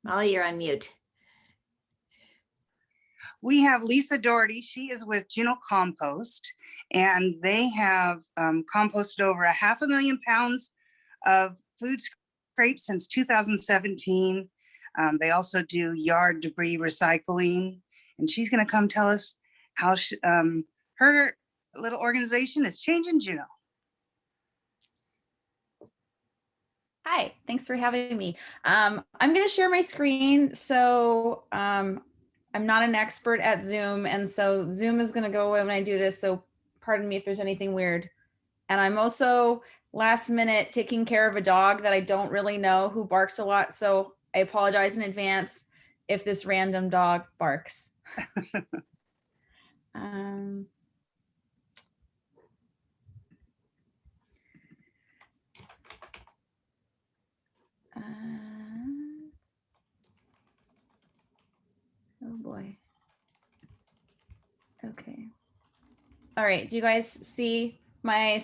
Molly, you're on mute. We have Lisa Doherty. She is with Juneau Compost, and they have composted over 500,000 pounds of food scraps since 2017. They also do yard debris recycling, and she's going to come tell us how her little organization is changing Juneau. Hi, thanks for having me. I'm going to share my screen. So I'm not an expert at Zoom, and so Zoom is going to go away when I do this. So pardon me if there's anything weird. And I'm also last minute taking care of a dog that I don't really know who barks a lot. So I apologize in advance if this random dog barks. Oh boy. Okay. All right. Do you guys see my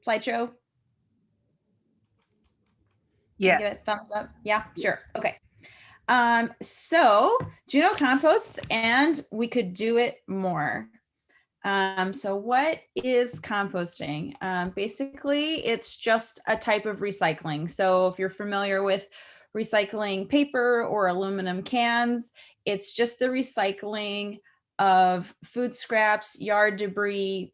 slideshow? Yes. Get a thumbs up. Yeah, sure. Okay. So Juneau Composts, and we could do it more. So what is composting? Basically, it's just a type of recycling. So if you're familiar with recycling paper or aluminum cans, it's just the recycling of food scraps, yard debris,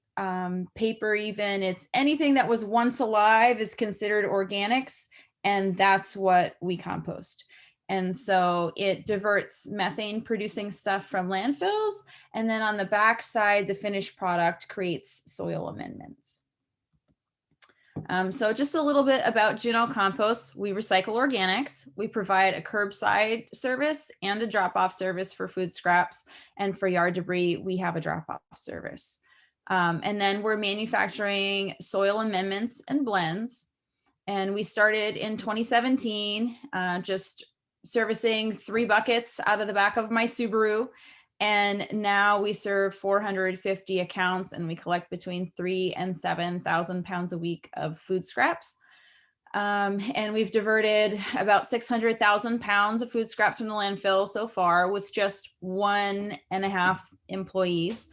paper even. It's anything that was once alive is considered organics, and that's what we compost. And so it diverts methane producing stuff from landfills. And then on the back side, the finished product creates soil amendments. So just a little bit about Juneau Compost. We recycle organics. We provide a curbside service and a drop-off service for food scraps. And for yard debris, we have a drop-off service. And then we're manufacturing soil amendments and blends. And we started in 2017, just servicing 3 buckets out of the back of my Subaru. And now we serve 450 accounts, and we collect between 3,000 and 7,000 pounds a week of food scraps. And we've diverted about 600,000 pounds of food scraps from the landfill so far with just 1.5 employees.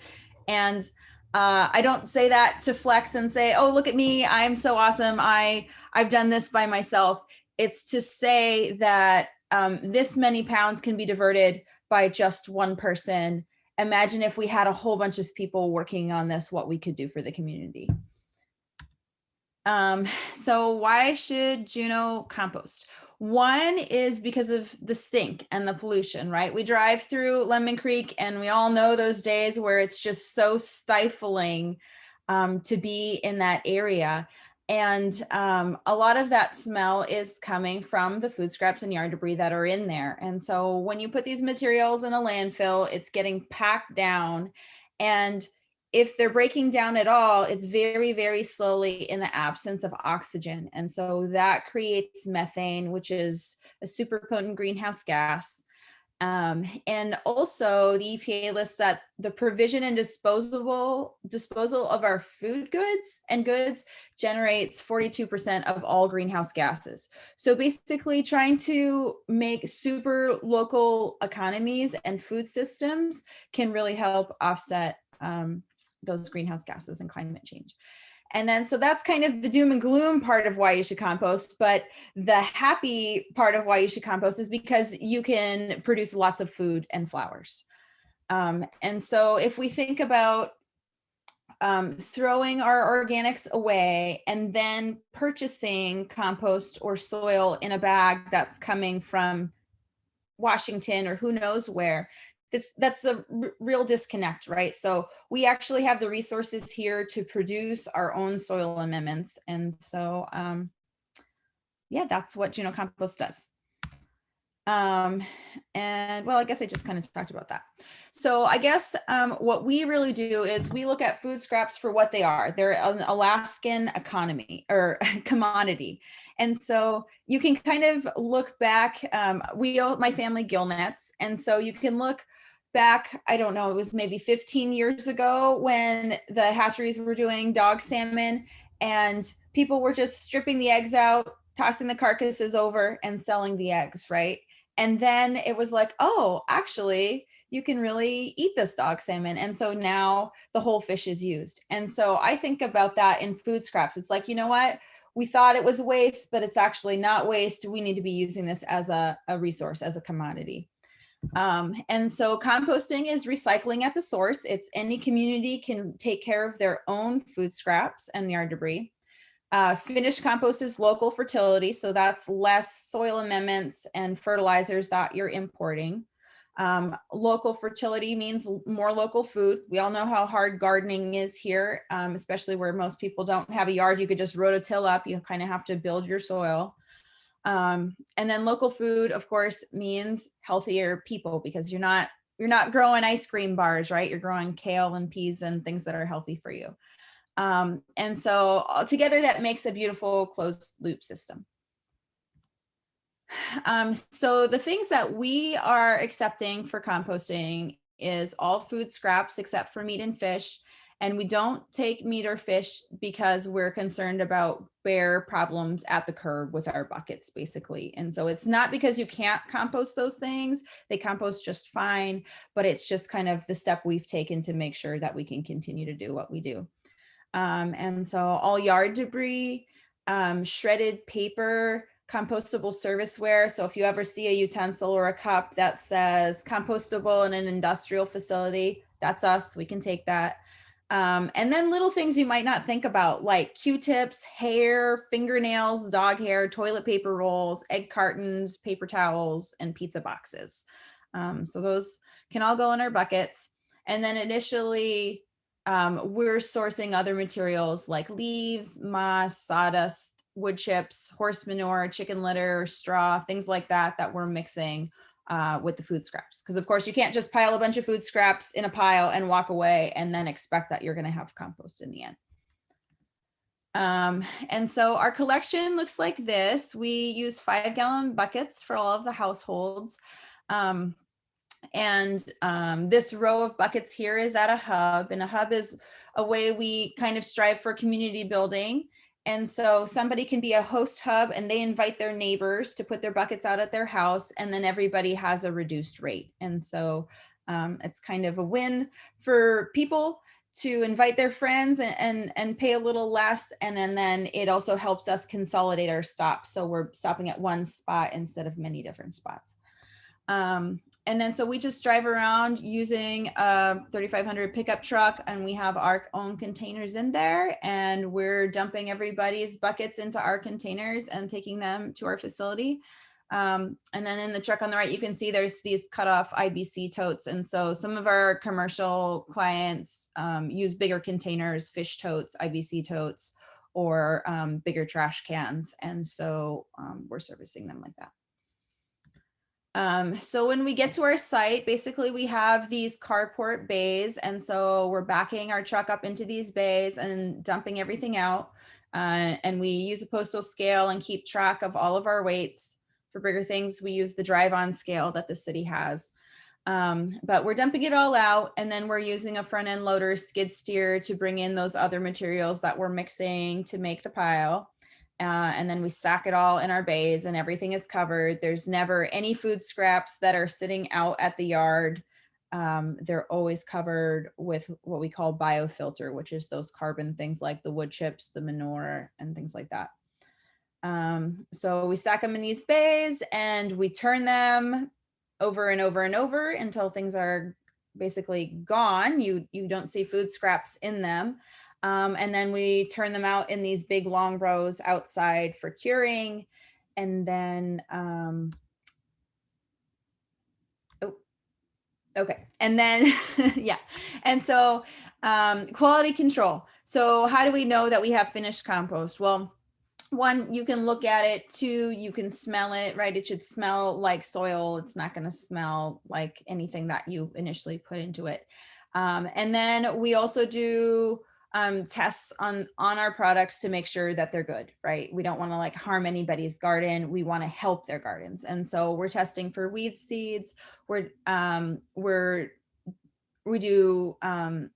And I don't say that to flex and say, oh, look at me, I'm so awesome, I've done this by myself. It's to say that this many pounds can be diverted by just one person. Imagine if we had a whole bunch of people working on this, what we could do for the community. So why should Juneau compost? One is because of the stink and the pollution, right? We drive through Lemon Creek, and we all know those days where it's just so stifling to be in that area. And a lot of that smell is coming from the food scraps and yard debris that are in there. And so when you put these materials in a landfill, it's getting packed down. And if they're breaking down at all, it's very, very slowly in the absence of oxygen. And so that creates methane, which is a super potent greenhouse gas. And also the EPA lists that the provision and disposal of our food goods generates 42% of all greenhouse gases. So basically trying to make super local economies and food systems can really help offset those greenhouse gases and climate change. And then, so that's kind of the doom and gloom part of why you should compost. But the happy part of why you should compost is because you can produce lots of food and flowers. And so if we think about throwing our organics away and then purchasing compost or soil in a bag that's coming from Washington or who knows where, that's the real disconnect, right? So we actually have the resources here to produce our own soil amendments. And so, yeah, that's what Juneau Compost does. And well, I guess I just kind of talked about that. So I guess what we really do is we look at food scraps for what they are. They're an Alaskan economy or commodity. And so you can kind of look back, my family gill nets. And so you can look back, I don't know, it was maybe 15 years ago when the hatcheries were doing dog salmon and people were just stripping the eggs out, tossing the carcasses over and selling the eggs, right? And then it was like, oh, actually, you can really eat this dog salmon. And so now the whole fish is used. And so I think about that in food scraps. It's like, you know what? We thought it was waste, but it's actually not waste. We need to be using this as a resource, as a commodity. And so composting is recycling at the source. It's any community can take care of their own food scraps and yard debris. Finished compost is local fertility, so that's less soil amendments and fertilizers that you're importing. Local fertility means more local food. We all know how hard gardening is here, especially where most people don't have a yard. You could just rototill up. You kind of have to build your soil. And then local food, of course, means healthier people, because you're not growing ice cream bars, right? You're growing kale and peas and things that are healthy for you. And so altogether, that makes a beautiful closed loop system. So the things that we are accepting for composting is all food scraps except for meat and fish. And we don't take meat or fish because we're concerned about bear problems at the curb with our buckets, basically. And so it's not because you can't compost those things. They compost just fine, but it's just kind of the step we've taken to make sure that we can continue to do what we do. And so all yard debris, shredded paper, compostable serviceware. So if you ever see a utensil or a cup that says compostable in an industrial facility, that's us. We can take that. And then little things you might not think about, like Q-tips, hair, fingernails, dog hair, toilet paper rolls, egg cartons, paper towels, and pizza boxes. So those can all go in our buckets. And then initially, we're sourcing other materials like leaves, moss, sawdust, wood chips, horse manure, chicken litter, straw, things like that, that we're mixing with the food scraps. Because of course you can't just pile a bunch of food scraps in a pile and walk away and then expect that you're going to have compost in the end. And so our collection looks like this. We use 5-gallon buckets for all of the households. This row of buckets here is at a hub, and a hub is a way we kind of strive for community building. And so somebody can be a host hub and they invite their neighbors to put their buckets out at their house, and then everybody has a reduced rate. And so it's kind of a win for people to invite their friends and pay a little less. And then it also helps us consolidate our stops. So we're stopping at one spot instead of many different spots. And then so we just drive around using a 3,500 pickup truck, and we have our own containers in there, and we're dumping everybody's buckets into our containers and taking them to our facility. And then in the truck on the right, you can see there's these cut off IBC totes. And so some of our commercial clients use bigger containers, fish totes, IBC totes, or bigger trash cans. And so we're servicing them like that. So when we get to our site, basically we have these carport bays. And so we're backing our truck up into these bays and dumping everything out. And we use a postal scale and keep track of all of our weights. For bigger things, we use the drive-on scale that the city has. But we're dumping it all out, and then we're using a front end loader skid steer to bring in those other materials that we're mixing to make the pile. And then we stack it all in our bays, and everything is covered. There's never any food scraps that are sitting out at the yard. They're always covered with what we call biofilter, which is those carbon things like the wood chips, the manure, and things like that. So we stack them in these bays and we turn them over and over and over until things are basically gone. You don't see food scraps in them. And then we turn them out in these big long rows outside for curing. And then, okay. And then, yeah. And so quality control. So how do we know that we have finished compost? Well, one, you can look at it. Two, you can smell it, right? It should smell like soil. It's not going to smell like anything that you initially put into it. And then we also do tests on our products to make sure that they're good, right? We don't want to like harm anybody's garden. We want to help their gardens. And so we're testing for weed seeds. We do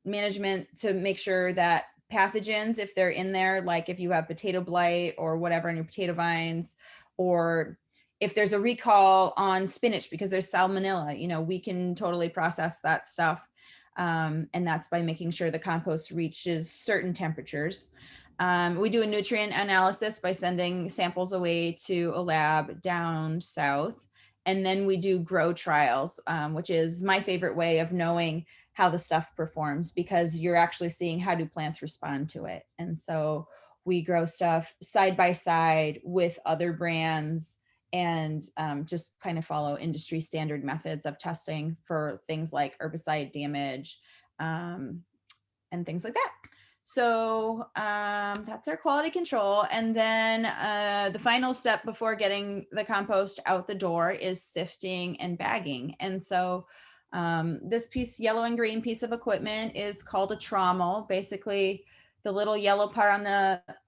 management to make sure that pathogens, if they're in there, like if you have potato blight or whatever on your potato vines, or if there's a recall on spinach because there's salmonella, we can totally process that stuff. And that's by making sure the compost reaches certain temperatures. We do a nutrient analysis by sending samples away to a lab down south. And then we do grow trials, which is my favorite way of knowing how the stuff performs, because you're actually seeing how do plants respond to it. And so we grow stuff side by side with other brands and just kind of follow industry standard methods of testing for things like herbicide damage and things like that. So that's our quality control. And then the final step before getting the compost out the door is sifting and bagging. And so this yellow and green piece of equipment is called a trommel. Basically, the little yellow part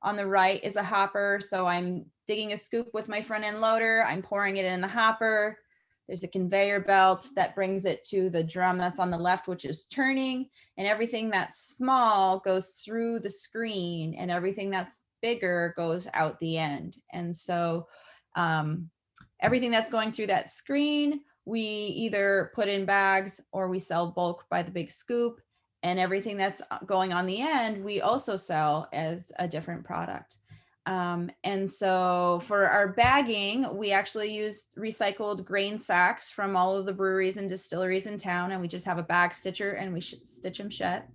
on the right is a hopper. So I'm digging a scoop with my front end loader. I'm pouring it in the hopper. There's a conveyor belt that brings it to the drum that's on the left, which is turning, and everything that's small goes through the screen and everything that's bigger goes out the end. And so everything that's going through that screen, we either put in bags or we sell bulk by the big scoop, and everything that's going on the end, we also sell as a different product. And so for our bagging, we actually use recycled grain sacks from all of the breweries and distilleries in town. And we just have a bag stitcher and we stitch them shut.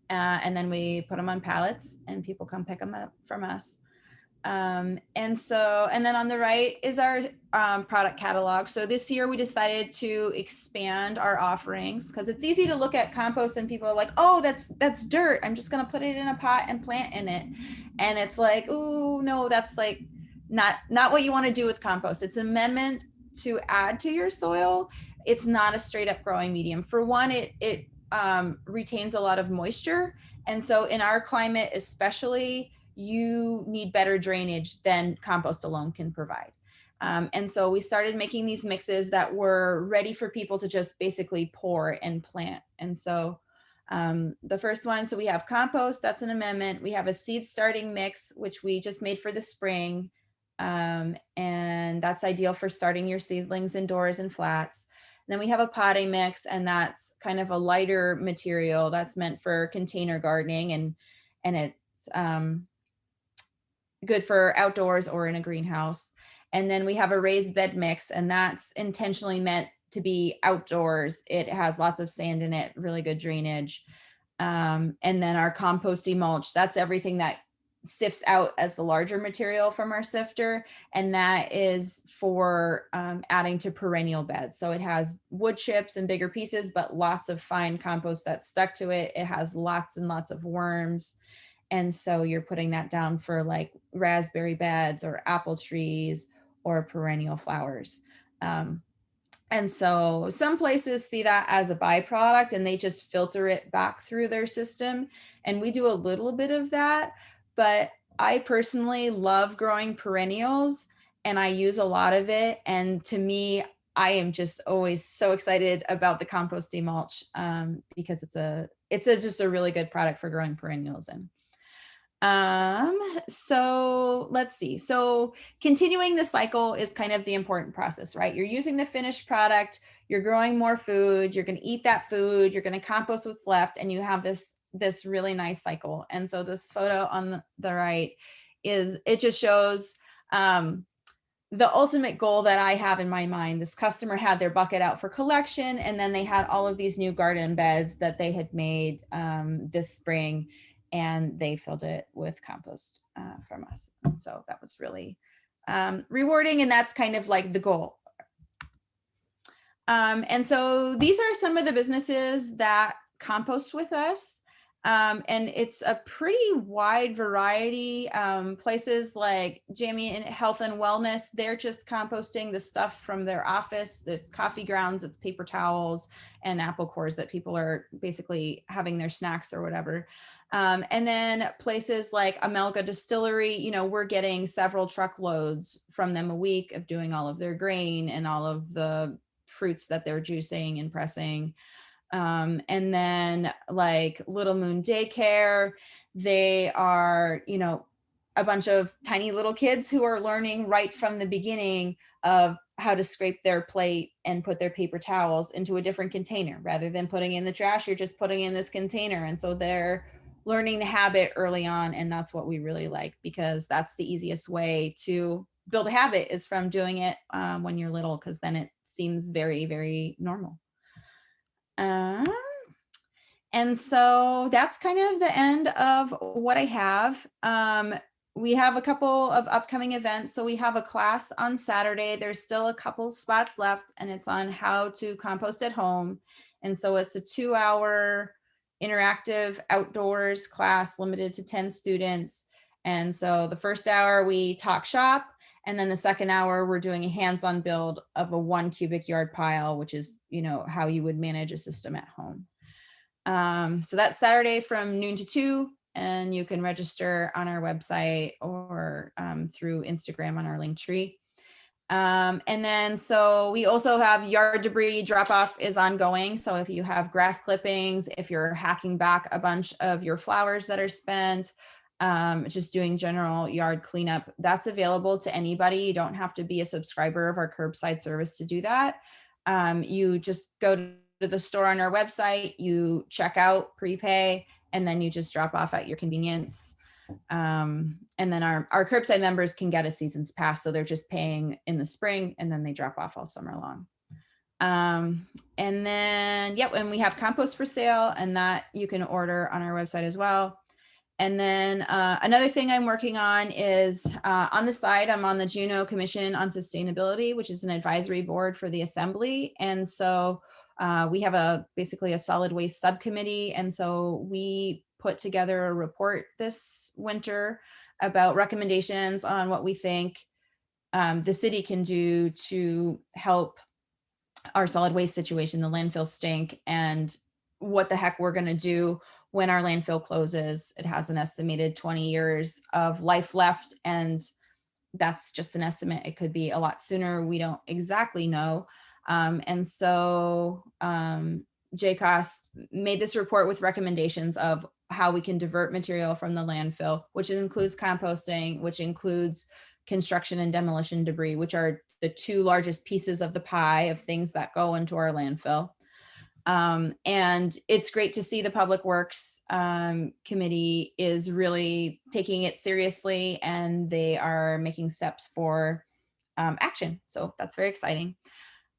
And then we put them on pallets and people come pick them up from us. And then on the right is our product catalog. So this year we decided to expand our offerings because it's easy to look at compost and people are like, oh, that's dirt. I'm just going to put it in a pot and plant in it. And it's like, oh, no, that's like not what you want to do with compost. It's an amendment to add to your soil. It's not a straight up growing medium. For one, it retains a lot of moisture. And so in our climate, especially, you need better drainage than compost alone can provide. And so we started making these mixes that were ready for people to just basically pour and plant. And so the first one, so we have compost, that's an amendment. We have a seed starting mix, which we just made for the spring. And that's ideal for starting your seedlings indoors and flats. And then we have a potting mix, and that's kind of a lighter material that's meant for container gardening, and it's good for outdoors or in a greenhouse. And then we have a raised bed mix, and that's intentionally meant to be outdoors. It has lots of sand in it, really good drainage. And then our composty mulch, that's everything that sifts out as the larger material from our sifter. And that is for adding to perennial beds. So it has wood chips and bigger pieces, but lots of fine compost that's stuck to it. It has lots and lots of worms. And so you're putting that down for like raspberry beds or apple trees or perennial flowers. And so some places see that as a byproduct and they just filter it back through their system. And we do a little bit of that, but I personally love growing perennials and I use a lot of it. And to me, I am just always so excited about the composting mulch because it's just a really good product for growing perennials in. So let's see. So continuing the cycle is kind of the important process, right? You're using the finished product, you're growing more food, you're going to eat that food, you're going to compost what's left, and you have this really nice cycle. And so this photo on the right it just shows the ultimate goal that I have in my mind. This customer had their bucket out for collection, and then they had all of these new garden beds that they had made this spring, and they filled it with compost from us. And so that was really rewarding, and that's kind of like the goal. And so these are some of the businesses that compost with us. And it's a pretty wide variety. Places like Jamie in Health and Wellness, they're just composting the stuff from their office. There's coffee grounds, it's paper towels and apple cores that people are basically having their snacks or whatever. And then places like Amelga Distillery, we're getting several truckloads from them a week of doing all of their grain and all of the fruits that they're juicing and pressing. And then like Little Moon Daycare, they are, a bunch of tiny little kids who are learning right from the beginning of how to scrape their plate and put their paper towels into a different container. Rather than putting in the trash, you're just putting in this container. And so they're learning the habit early on. And that's what we really like, because that's the easiest way to build a habit, is from doing it when you're little, because then it seems very, very normal. And so that's kind of the end of what I have. We have a couple of upcoming events. So we have a class on Saturday. There's still a couple spots left, and it's on how to compost at home. And so it's a 2-hour interactive outdoors class limited to 10 students. And so the first hour we talk shop, and then the second hour we're doing a hands-on build of a 1 cubic yard pile, which is, you know, how you would manage a system at home. So that's Saturday from noon to 2, and you can register on our website or through Instagram on our link tree. And then, so we also have yard debris drop off is ongoing. So if you have grass clippings, if you're hacking back a bunch of your flowers that are spent, just doing general yard cleanup, that's available to anybody. You don't have to be a subscriber of our curbside service to do that. You just go to the store on our website, you check out, prepay, and then you just drop off at your convenience. And then our curbside members can get a season's pass, so they're just paying in the spring, and then they drop off all summer long. And then, yep, and we have compost for sale, and that you can order on our website as well. And then another thing I'm working on is on the side, I'm on the Juneau Commission on Sustainability, which is an advisory board for the Assembly. And so we have basically a solid waste subcommittee. And so we put together a report this winter about recommendations on what we think the city can do to help our solid waste situation, the landfill stink, and what the heck we're going to do when our landfill closes. It has an estimated 20 years of life left, and that's just an estimate. It could be a lot sooner. We don't exactly know. And so JCOS made this report with recommendations of how we can divert material from the landfill, which includes composting, which includes construction and demolition debris, which are the 2 largest pieces of the pie of things that go into our landfill. And it's great to see the Public Works Committee is really taking it seriously, and they are making steps for action. So that's very exciting.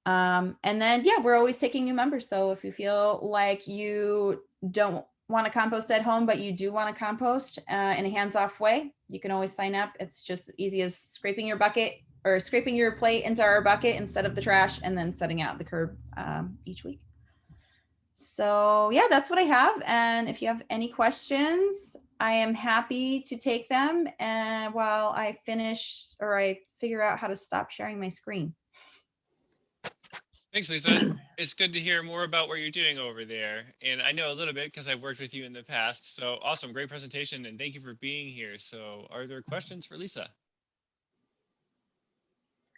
And then, yeah, we're always taking new members. So if you feel like you don't want to compost at home, but you do want to compost in a hands-off way, you can always sign up. It's just as easy as scraping your bucket or scraping your plate into our bucket instead of the trash, and then setting out the curb each week. So yeah, that's what I have. And if you have any questions, I am happy to take them. And while I finish, or I figure out how to stop sharing my screen. Thanks, Lisa. It's good to hear more about what you're doing over there. And I know a little bit because I've worked with you in the past. So awesome. Great presentation. And thank you for being here. So are there questions for Lisa?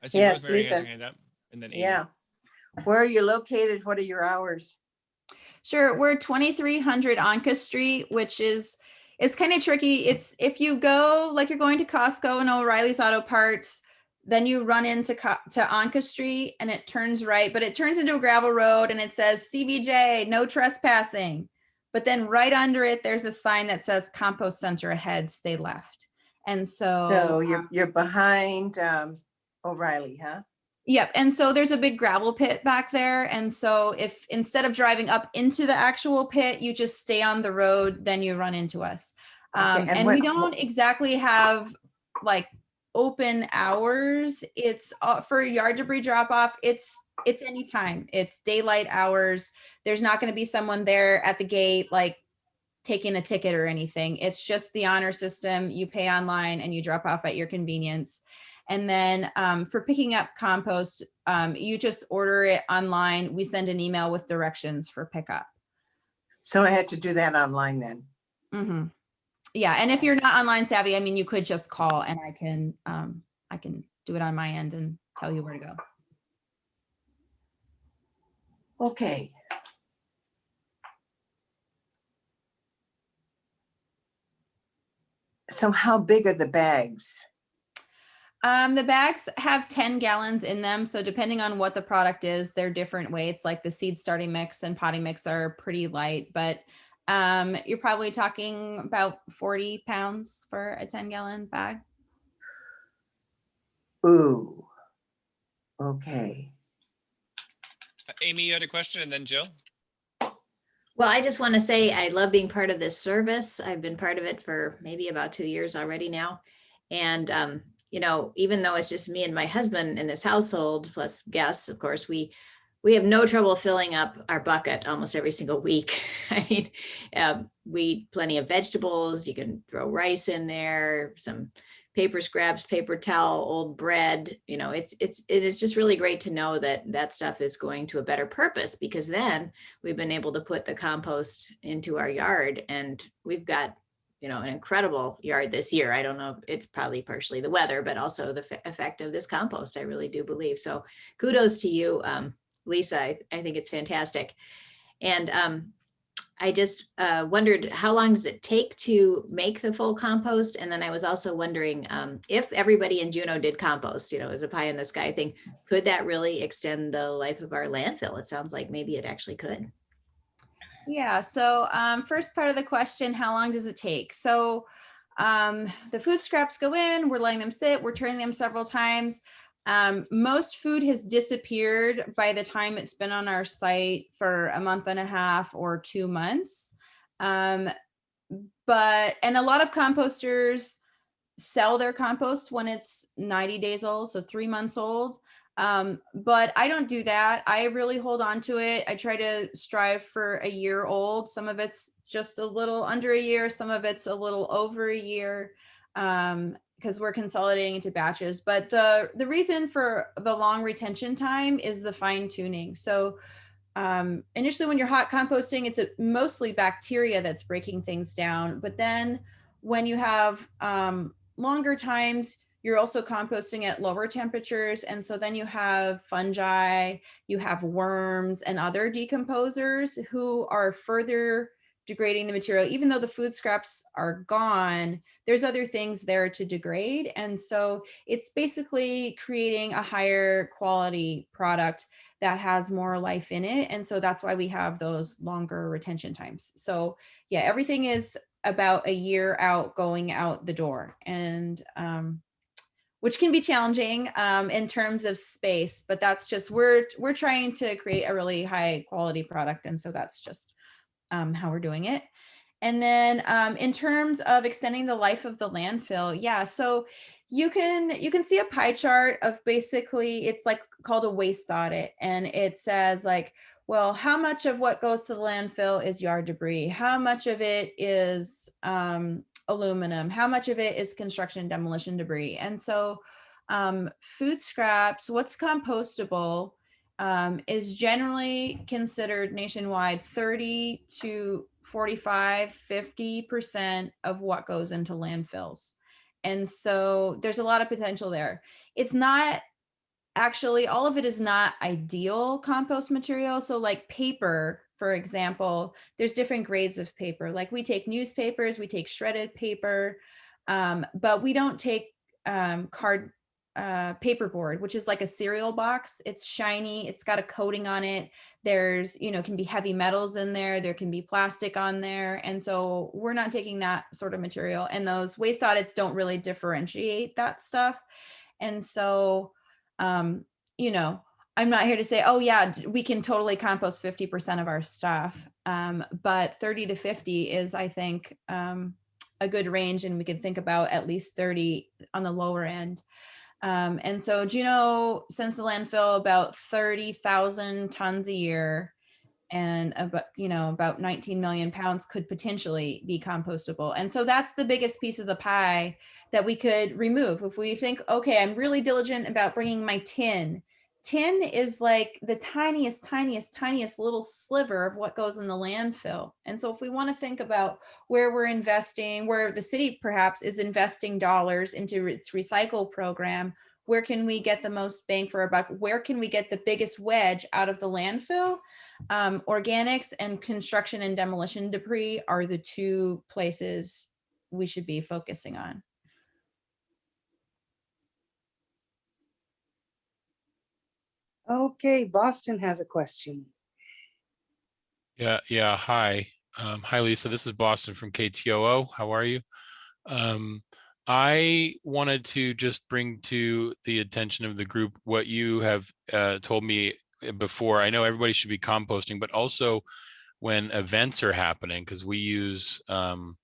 I see Yes, Rosemary has Lisa. her hand up. And then Amy. Yeah. Where are you located? What are your hours? Sure. We're 2300 Anka Street, which is, it's kind of tricky. It's, if you go, like you're going to Costco and O'Reilly's Auto Parts, then you run into to Anka Street and it turns right, but it turns into a gravel road and it says CBJ, no trespassing. But then right under it, there's a sign that says Compost Center ahead, stay left. And so you're behind O'Reilly, huh? Yep. And so there's a big gravel pit back there. And so if instead of driving up into the actual pit, you just stay on the road, then you run into us. Okay, and we don't exactly have like open hours. It's for yard debris drop off. It's anytime. It's daylight hours. There's not going to be someone there at the gate, like taking a ticket or anything. It's just the honor system. You pay online and you drop off at your convenience. And then for picking up compost, you just order it online. We send an email with directions for pickup. So I had to do that online then. Mm-hmm. Yeah, and if you're not online savvy, I mean, you could just call and I can do it on my end and tell you where to go. Okay. So how big are the bags? The bags have 10 gallons in them. So depending on what the product is, they're different weights. Like the seed starting mix and potting mix are pretty light, but you're probably talking about 40 pounds for a 10-gallon bag. Ooh, okay. Amy, you had a question, and then Jill. Well, I just want to say I love being part of this service. I've been part of it for maybe about 2 years already now. And, you know, even though it's just me and my husband in this household, plus guests, of course, we have no trouble filling up our bucket almost every single week. I mean, we eat plenty of vegetables. You can throw rice in there, some paper scraps, paper towel, old bread. You know, it is just really great to know that that stuff is going to a better purpose, because then we've been able to put the compost into our yard, and we've got, you know, an incredible yard this year. I don't know, it's probably partially the weather, but also the effect of this compost, I really do believe. So kudos to you, Lisa. I think it's fantastic. And I just wondered, how long does it take to make the full compost? And then I was also wondering, if everybody in Juneau did compost, you know, as a pie in the sky thing, could that really extend the life of our landfill? It sounds like maybe it actually could. Yeah. So first part of the question, how long does it take? So the food scraps go in, we're letting them sit, we're turning them several times. Most food has disappeared by the time it's been on our site for a month and a half or 2 months. And a lot of composters sell their compost when it's 90 days old, so 3 months old. But I don't do that. I really hold on to it. I try to strive for a year old. Some of it's just a little under a year, some of it's a little over a year, because we're consolidating into batches. But the reason for the long retention time is the fine tuning. So initially when you're hot composting, it's mostly bacteria that's breaking things down. But then when you have longer times, you're also composting at lower temperatures. And so then you have fungi, you have worms and other decomposers who are further degrading the material. Even though the food scraps are gone, there's other things there to degrade. And so it's basically creating a higher quality product that has more life in it. And so that's why we have those longer retention times. So yeah, everything is about a year out, going out the door. And which can be challenging in terms of space, but that's just, we're trying to create a really high quality product. And so that's just how we're doing it. And then in terms of extending the life of the landfill, yeah, so you can see a pie chart of basically, it's like called a waste audit, and it says like, well, how much of what goes to the landfill is yard debris? How much of it is aluminum? How much of it is construction and demolition debris? And so food scraps, what's compostable, is generally considered nationwide 30 to 45, 50% of what goes into landfills. And so there's a lot of potential there. It's not actually, all of it is not ideal compost material. So like paper, for example, there's different grades of paper. Like we take newspapers, we take shredded paper, but we don't take paperboard, which is like a cereal box. It's shiny, it's got a coating on it. There's, you know, can be heavy metals in there, there can be plastic on there. And so we're not taking that sort of material. And those waste audits don't really differentiate that stuff. And so, you know, I'm not here to say, oh yeah, we can totally compost 50% of our stuff. But 30 to 50 is, I think, a good range. And we can think about at least 30 on the lower end. And so Juneau sends the landfill about 30,000 tons a year, and about 19 million pounds could potentially be compostable. And so that's the biggest piece of the pie that we could remove. If we think, okay, I'm really diligent about bringing my tin. Tin is like the tiniest little sliver of what goes in the landfill. And so if we want to think about where we're investing, where the city perhaps is investing dollars into its recycle program, where can we get the most bang for our buck? Where can we get the biggest wedge out of the landfill? Organics and construction and demolition debris are the two places we should be focusing on. Okay, Boston has a question. Yeah. Hi. Hi, Lisa. This is Boston from KTOO. How are you? I wanted to just bring to the attention of the group what you have told me before. I know everybody should be composting, but also when events are happening, because we use Juneau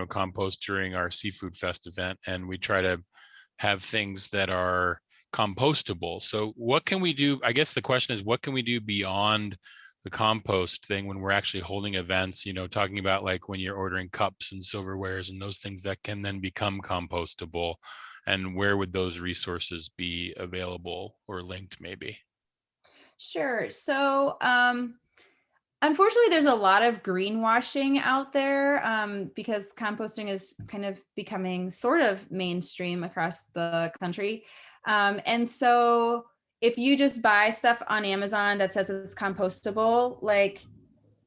Compost during our Seafood Fest event, and we try to have things that are compostable. So what can we do? I guess the question is, what can we do beyond the compost thing when we're actually holding events, talking about like when you're ordering cups and silverwares and those things that can then become compostable, and where would those resources be available or linked maybe? Sure. So, unfortunately, there's a lot of greenwashing out there because composting is kind of becoming sort of mainstream across the country. And so if you just buy stuff on Amazon that says it's compostable, like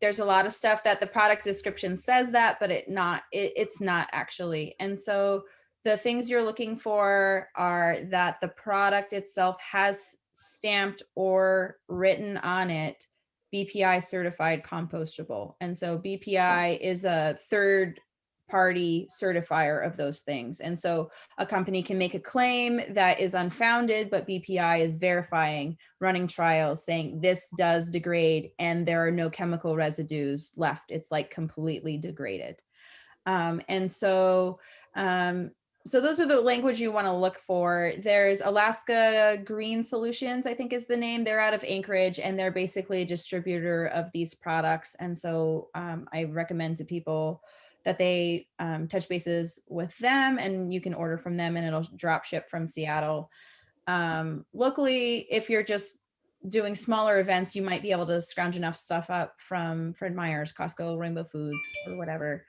there's a lot of stuff that the product description says that, but it's not actually. And so the things you're looking for are that the product itself has stamped or written on it BPI certified compostable. And so BPI is a third party certifier of those things. And so a company can make a claim that is unfounded, but BPI is verifying, running trials, saying this does degrade and there are no chemical residues left. It's like completely degraded. And so those are the language you want to look for. There's Alaska Green Solutions, I think is the name. They're out of Anchorage and they're basically a distributor of these products. And so I recommend to people that they touch bases with them, and you can order from them and it'll drop ship from Seattle. Locally, if you're just doing smaller events, you might be able to scrounge enough stuff up from Fred Meyer's, Costco, Rainbow Foods, or whatever.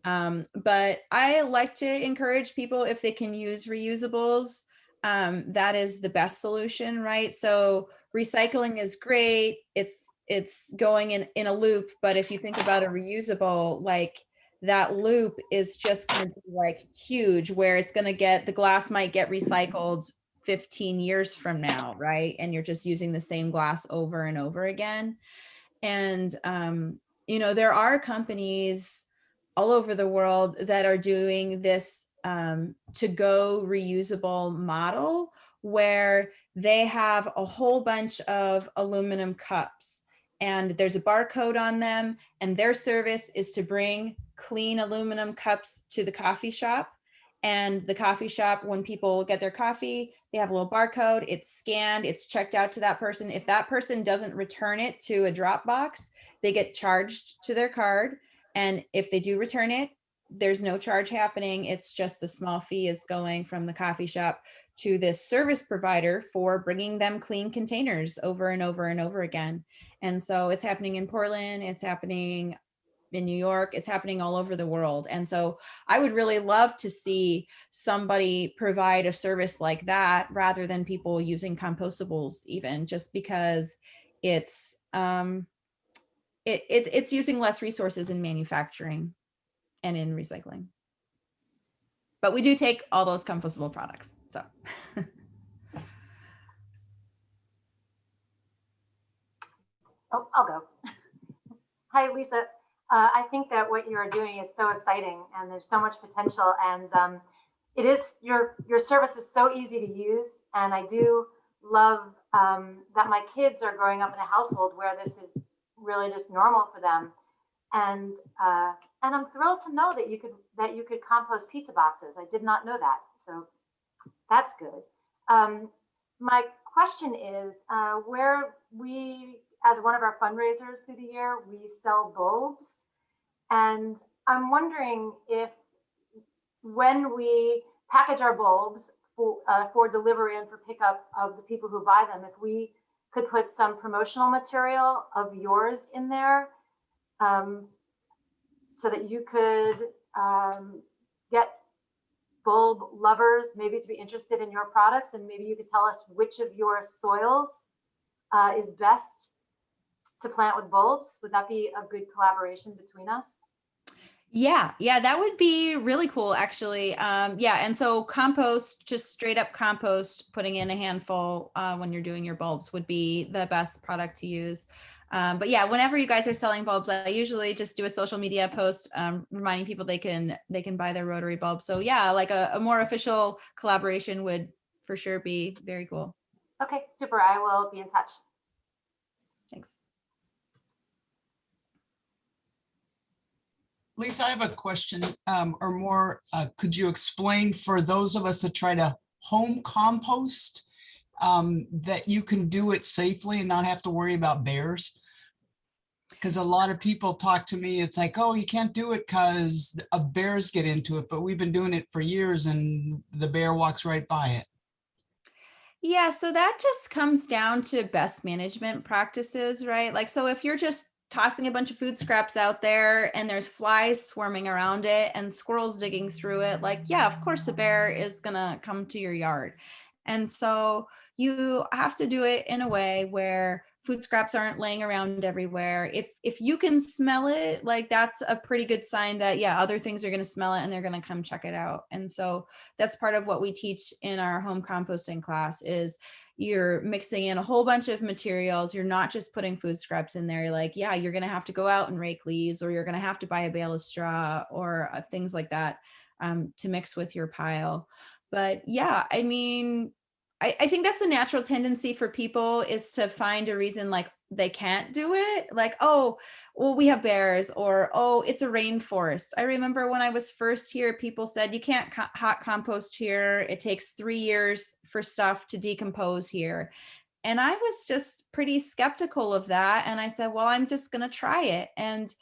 But I like to encourage people, if they can use reusables, that is the best solution, right? So recycling is great. It's going in a loop, but if you think about a reusable, like that loop is just going to be like huge, where it's going to the glass might get recycled 15 years from now, right? And you're just using the same glass over and over again. And, there are companies all over the world that are doing this to-go reusable model, where they have a whole bunch of aluminum cups and there's a barcode on them, and their service is to bring clean aluminum cups to the coffee shop. And the coffee shop, when people get their coffee, they have a little barcode, it's scanned, it's checked out to that person. If that person doesn't return it to a drop box, they get charged to their card. And if they do return it, there's no charge happening. It's just the small fee is going from the coffee shop to this service provider for bringing them clean containers over and over and over again. And so it's happening in Portland, it's happening in New York, it's happening all over the world. And so I would really love to see somebody provide a service like that, rather than people using compostables, even just because it's it's using less resources in manufacturing and in recycling. But we do take all those compostable products. So Oh, I'll go. Hi, Lisa. I think that what you're doing is so exciting, and there's so much potential. And it is your service is so easy to use, and I do love that my kids are growing up in a household where this is really just normal for them. And I'm thrilled to know that you could compost pizza boxes. I did not know that, so that's good. My question is, where we, as one of our fundraisers through the year, we sell bulbs. And I'm wondering if, when we package our bulbs for delivery and for pickup of the people who buy them, if we could put some promotional material of yours in there, so that you could get bulb lovers maybe to be interested in your products, and maybe you could tell us which of your soils is best to plant with bulbs. Would that be a good collaboration between us? Yeah, that would be really cool, actually. Yeah, and so compost, just straight up compost, putting in a handful when you're doing your bulbs would be the best product to use. But yeah, whenever you guys are selling bulbs, I usually just do a social media post reminding people they can buy their rotary bulb. So yeah, like a more official collaboration would for sure be very cool. Okay, super. I will be in touch. Thanks. Lisa, I have a question or more. Could you explain for those of us that try to home compost that you can do it safely and not have to worry about bears? Because a lot of people talk to me, it's like, oh, you can't do it because bears get into it, but we've been doing it for years and the bear walks right by it. Yeah, so that just comes down to best management practices, right? Like, so if you're just tossing a bunch of food scraps out there and there's flies swarming around it and squirrels digging through it, like, yeah, of course, a bear is gonna come to your yard. And so you have to do it in a way where food scraps aren't laying around everywhere. If you can smell it, like that's a pretty good sign that yeah, other things are going to smell it and they're going to come check it out. And so that's part of what we teach in our home composting class is you're mixing in a whole bunch of materials. You're not just putting food scraps in there. You're like, yeah, you're going to have to go out and rake leaves, or you're going to have to buy a bale of straw or things like that to mix with your pile. But yeah, I mean, I think that's a natural tendency for people is to find a reason like they can't do it. Like, oh, well, we have bears, or, oh, it's a rainforest. I remember when I was first here, people said, you can't hot compost here. It takes 3 years for stuff to decompose here. And I was just pretty skeptical of that. And I said, well, I'm just going to try it. And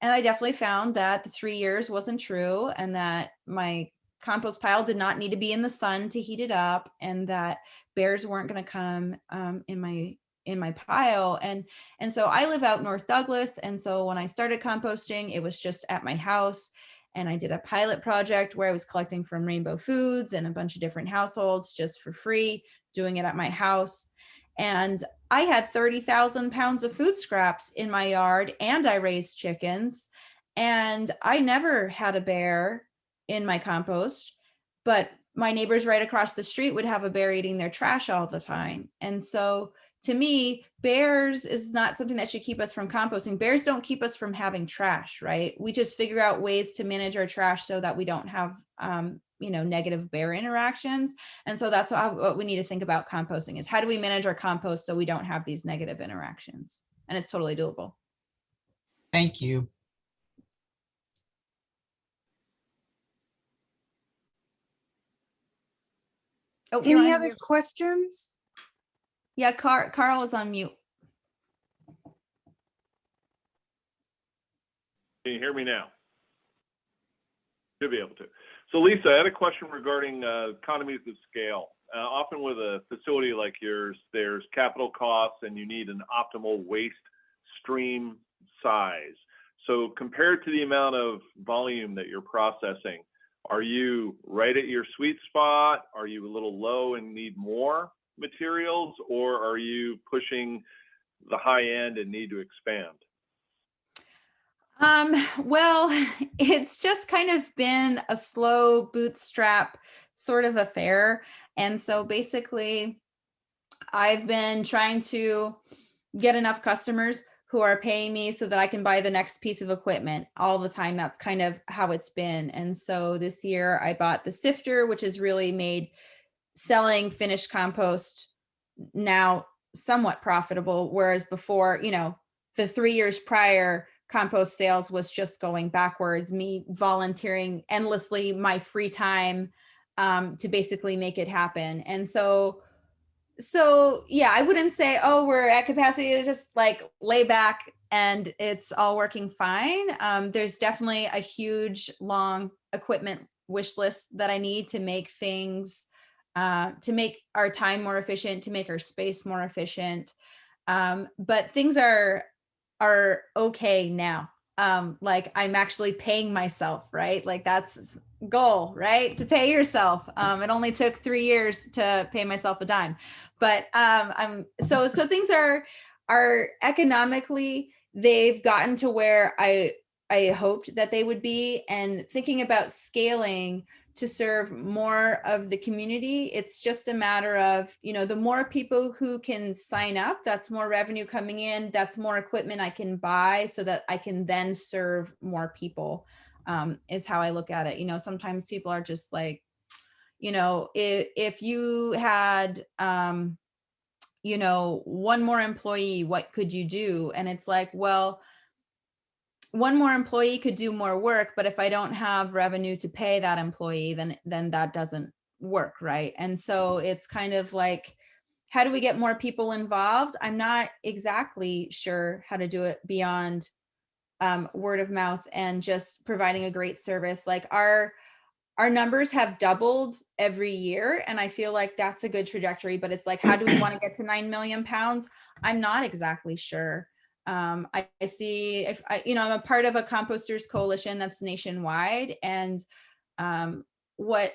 I definitely found that the 3 years wasn't true, and that my compost pile did not need to be in the sun to heat it up, and that bears weren't going to come in my pile. And so I live out North Douglas, and so when I started composting, it was just at my house, and I did a pilot project where I was collecting from Rainbow Foods and a bunch of different households just for free, doing it at my house. And I had 30,000 pounds of food scraps in my yard, and I raised chickens, and I never had a bear in my compost, but my neighbors right across the street would have a bear eating their trash all the time. And so to me, bears is not something that should keep us from composting. Bears don't keep us from having trash, right? We just figure out ways to manage our trash so that we don't have, negative bear interactions. And so that's what we need to think about composting is how do we manage our compost so we don't have these negative interactions? And it's totally doable. Thank you. Oh, Any other questions? Yeah, Carl is on mute. Can you hear me now? Should be able to. So Lisa, I had a question regarding economies of scale. Often with a facility like yours, there's capital costs and you need an optimal waste stream size. So compared to the amount of volume that you're processing, are you right at your sweet spot? Are you a little low and need more materials, or are you pushing the high end and need to expand? Well, it's just kind of been a slow bootstrap sort of affair. And so basically, I've been trying to get enough customers who are paying me so that I can buy the next piece of equipment all the time. That's kind of how it's been. And so this year I bought the sifter, which has really made selling finished compost now somewhat profitable. Whereas before, the 3 years prior, compost sales was just going backwards, me volunteering endlessly my free time to basically make it happen. And so yeah, I wouldn't say, oh, we're at capacity. It's just like lay back and it's all working fine. There's definitely a huge, long equipment wish list that I need to make things, to make our time more efficient, to make our space more efficient. But things are okay now. Like I'm actually paying myself, right? Like that's goal, right? To pay yourself. It only took 3 years to pay myself a dime, but so things are economically, they've gotten to where I hoped that they would be. And thinking about scaling to serve more of the community, it's just a matter of, the more people who can sign up, that's more revenue coming in, that's more equipment I can buy so that I can then serve more people, is how I look at it. Sometimes people are just like, if you had, one more employee, what could you do? And it's like, well, one more employee could do more work, but if I don't have revenue to pay that employee, then that doesn't work, right? And so it's kind of like, how do we get more people involved? I'm not exactly sure how to do it beyond word of mouth and just providing a great service. Like our numbers have doubled every year, and I feel like that's a good trajectory, but it's like, how do we want to get to 9 million pounds? I'm not exactly sure. I see if I'm a part of a composters coalition that's nationwide. And what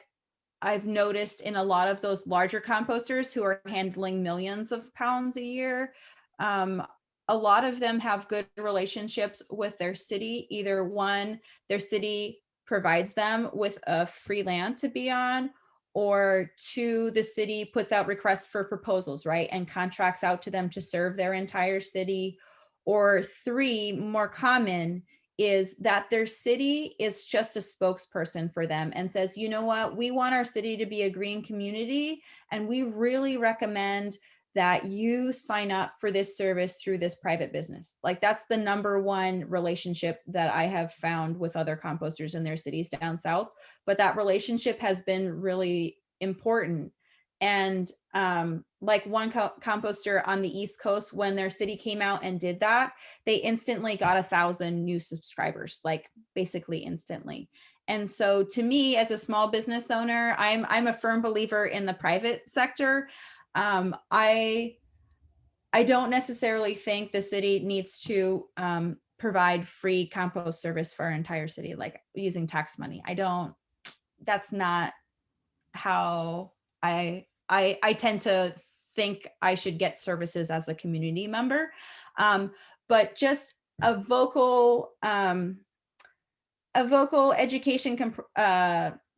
I've noticed in a lot of those larger composters who are handling millions of pounds a year, a lot of them have good relationships with their city. Either one, their city provides them with a free land to be on, or two, the city puts out requests for proposals, right? And contracts out to them to serve their entire city. Or three, more common, is that their city is just a spokesperson for them and says, you know what, we want our city to be a green community, and we really recommend that you sign up for this service through this private business. Like, that's the number one relationship that I have found with other composters in their cities down south. But that relationship has been really important. And like one composter on the East Coast, when their city came out and did that, they instantly got 1,000 new subscribers, like basically instantly. And so to me, as a small business owner, I'm a firm believer in the private sector. I don't necessarily think the city needs to provide free compost service for our entire city, like using tax money. That's not how I tend to think I should get services as a community member. But just a vocal education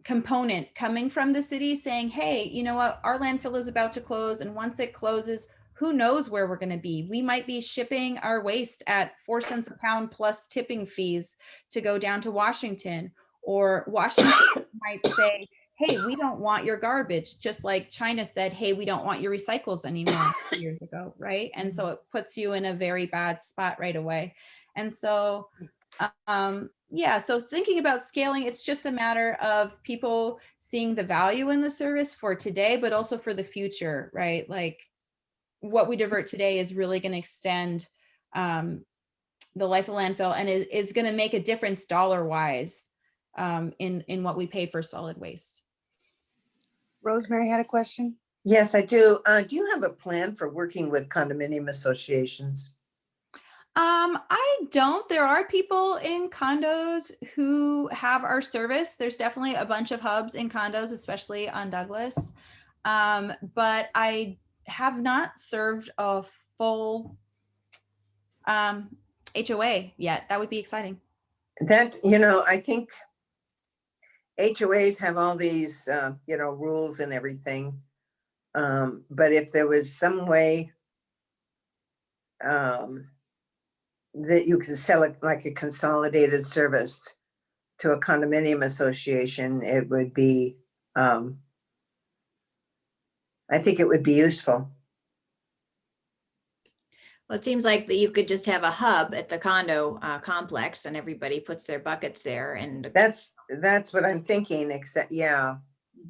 component coming from the city saying, hey, you know what, our landfill is about to close, and once it closes, who knows where we're going to be? We might be shipping our waste at 4 cents a pound plus tipping fees to go down to Washington, or Washington might say, hey, we don't want your garbage, just like China said, hey, we don't want your recycles anymore years ago, right? And so it puts you in a very bad spot right away. And so yeah, so thinking about scaling, it's just a matter of people seeing the value in the service for today, but also for the future, right? Like, what we divert today is really going to extend the life of landfill, and is going to make a difference dollar wise in what we pay for solid waste. Rosemary had a question. Yes, I do. Do you have a plan for working with condominium associations? I don't. There are people in condos who have our service. There's definitely a bunch of hubs in condos, especially on Douglas. But I have not served a full HOA yet. That would be exciting. That, I think HOAs have all these, rules and everything. But if there was some way that you could sell it like a consolidated service to a condominium association, it would be, I think it would be useful. Well, it seems like that you could just have a hub at the condo complex, and everybody puts their buckets there. And That's what I'm thinking, except, yeah.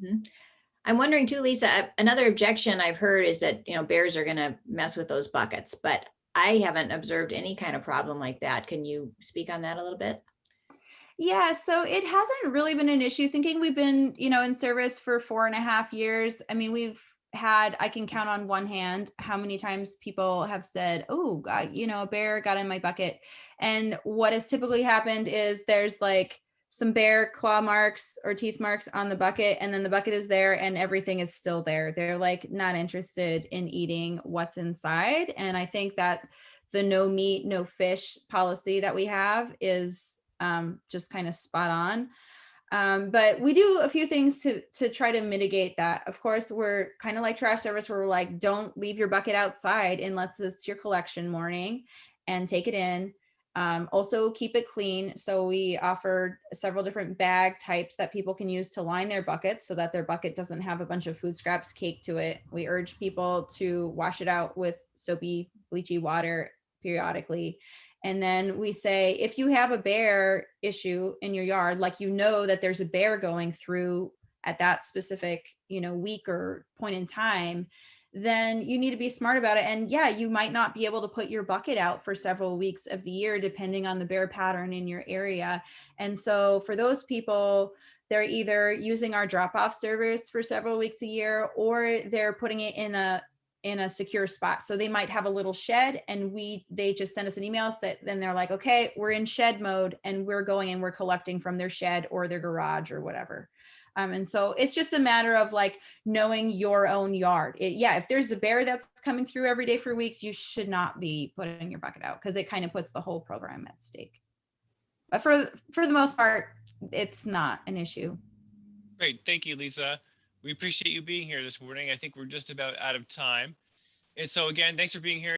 Mhm. I'm wondering too, Lisa, another objection I've heard is that, bears are going to mess with those buckets, but I haven't observed any kind of problem like that. Can you speak on that a little bit? Yeah, so it hasn't really been an issue. Thinking we've been, in service for 4.5 years. I mean, we've had, I can count on one hand how many times people have said, oh, God, a bear got in my bucket. And what has typically happened is there's like some bear claw marks or teeth marks on the bucket, and then the bucket is there and everything is still there. They're like not interested in eating what's inside. And I think that the no meat, no fish policy that we have is just kind of spot on. But we do a few things to try to mitigate that. Of course, we're kind of like trash service where we're like, don't leave your bucket outside unless it's your collection morning, and take it in. Also keep it clean. So we offered several different bag types that people can use to line their buckets so that their bucket doesn't have a bunch of food scraps caked to it. We urge people to wash it out with soapy, bleachy water periodically. And then we say, if you have a bear issue in your yard, like you know that there's a bear going through at that specific, week or point in time, then you need to be smart about it. And yeah, you might not be able to put your bucket out for several weeks of the year, depending on the bear pattern in your area. And so for those people, they're either using our drop-off service for several weeks a year, or they're putting it in a secure spot. So they might have a little shed, and they just send us an email that then they're like, okay, we're in shed mode, and we're going and we're collecting from their shed or their garage or whatever. And so it's just a matter of like knowing your own yard. If there's a bear that's coming through every day for weeks, you should not be putting your bucket out, because it kind of puts the whole program at stake. But for the most part, it's not an issue. Great. Thank you, Lisa. We appreciate you being here this morning. I think we're just about out of time. And so again, thanks for being here.